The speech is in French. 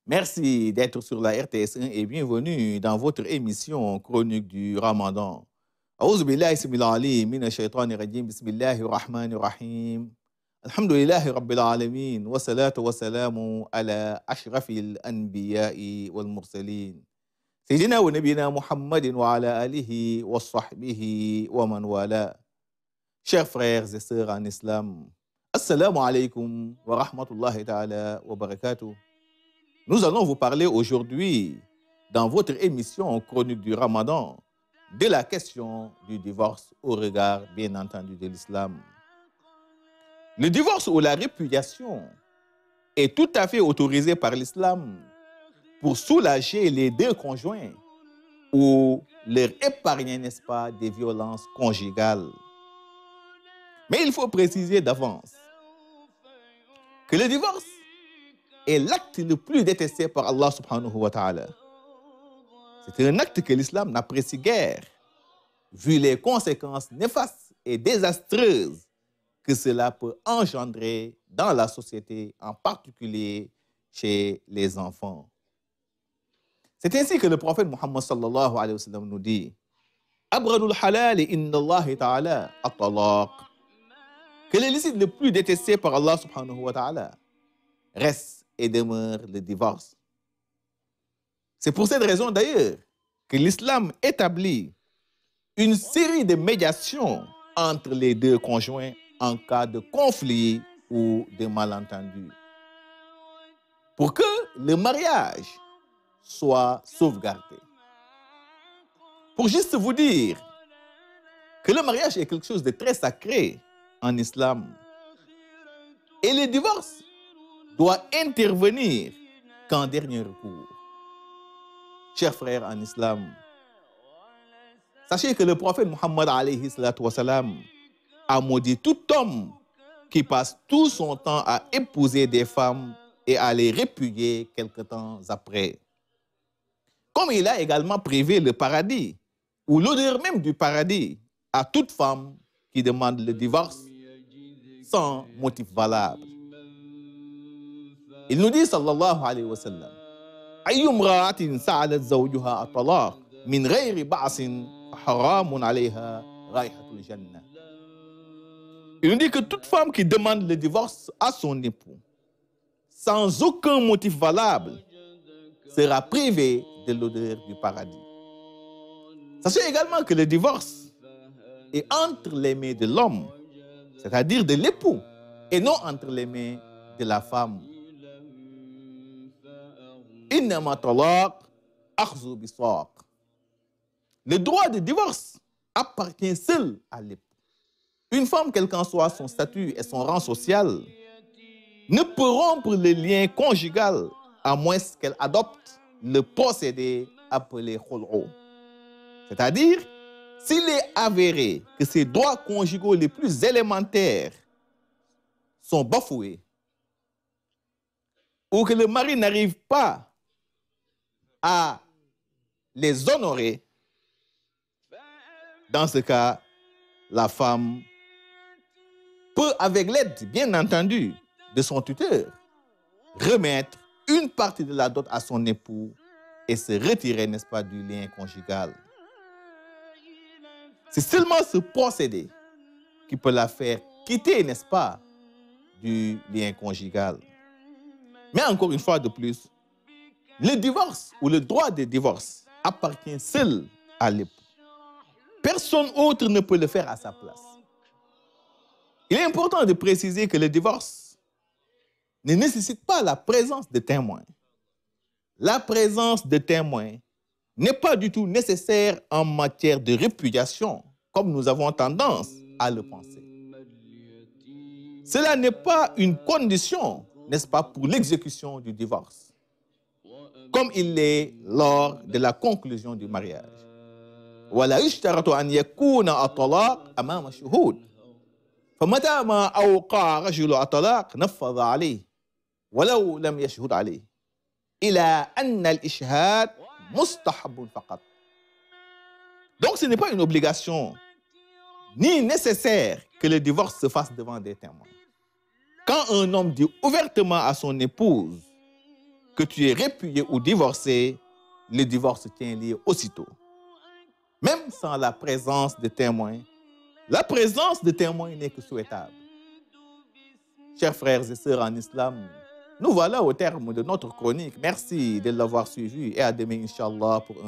Merci d'être sur la RTS1 et bienvenue dans votre émission chronique du Ramadan. أعوذ بالله السميع العليم من الشيطان الرجيم بسم الله الرحمن الرحيم الحمد لله رب العالمين والصلاة والسلام على أشرف الأنبياء والمرسلين سيدنا ونبينا محمد وعلى آله وصحبه ومن والاه. Chers frères et sœurs en islam, Assalamu alaikum wa rahmatullahi ta'ala wa barakatuh. Nous allons vous parler aujourd'hui, dans votre émission chronique du Ramadan, de la question du divorce au regard, bien entendu, de l'islam. Le divorce ou la répudiation est tout à fait autorisé par l'islam pour soulager les deux conjoints ou leur épargner, n'est-ce pas, des violences conjugales. Mais il faut préciser d'avance que le divorce est l'acte le plus détesté par Allah subhanahu wa ta'ala. C'est un acte que l'islam n'apprécie guère, vu les conséquences néfastes et désastreuses que cela peut engendrer dans la société, en particulier chez les enfants. C'est ainsi que le prophète Muhammad sallallahu alayhi wa sallam nous dit Abradul halal inna Allah ta'ala at-talaq. Que le licite le plus détesté par Allah subhanahu wa ta'ala reste et demeure le divorce. C'est pour cette raison d'ailleurs que l'islam établit une série de médiations entre les deux conjoints en cas de conflit ou de malentendu, pour que le mariage soit sauvegardé. Pour juste vous dire que le mariage est quelque chose de très sacré en islam, et le divorce doit intervenir qu'en dernier recours. Chers frères en islam, sachez que le prophète Muhammad alayhi salatu wa salam a maudit tout homme qui passe tout son temps à épouser des femmes et à les répudier quelque temps après. Comme il a également privé le paradis, ou l'odeur même du paradis, à toute femme qui demande le divorce sans motif valable. Il nous dit, sallallahu alayhi wa sallam, أي امرأة سألت زوجها الطلاق من غير بعث حرام عليها رائحة الجنة. Il nous dit que toute femme qui demande le divorce à son époux sans aucun motif valable sera privée de l'odeur du paradis. Sachez également que le divorce est entre les mains de l'homme, c'est-à-dire de l'époux, et non entre les mains de la femme. Le droit de divorce appartient seul à l'époux. Une femme, quel qu'en soit son statut et son rang social, ne peut rompre le lien conjugal à moins qu'elle adopte le procédé appelé khul'u. C'est-à-dire, s'il est avéré que ses droits conjugaux les plus élémentaires sont bafoués, ou que le mari n'arrive pas à les honorer, dans ce cas, la femme peut, avec l'aide, bien entendu, de son tuteur, remettre une partie de la dot à son époux et se retirer, n'est-ce pas, du lien conjugal. C'est seulement ce procédé qui peut la faire quitter, n'est-ce pas, du lien conjugal. Mais encore une fois de plus, le divorce ou le droit de divorce appartient seul à l'époux. Personne autre ne peut le faire à sa place. Il est important de préciser que le divorce ne nécessite pas la présence de témoins. La présence de témoins n'est pas du tout nécessaire en matière de répudiation, comme nous avons tendance à le penser. Cela n'est pas une condition, n'est-ce pas, pour l'exécution du divorce, comme il l'est lors de la conclusion du mariage. ولا يشترط أن يكون الطلاق أمام الشهود فمتى ما أوقع رجل الطلاق نفذ عليه ولو لم يشهد عليه إلى أن الإشهاد مستحب فقط. Donc ce n'est pas une obligation ni nécessaire que le divorce se fasse devant des témoins. Quand un homme dit ouvertement à son épouse que tu es répudié ou divorcé, le divorce tient lieu aussitôt. Même sans la présence de témoins, la présence de témoins n'est que souhaitable. Chers frères et sœurs en islam, nous voilà au terme de notre chronique. Merci de l'avoir suivi et à demain, Inch'Allah, pour un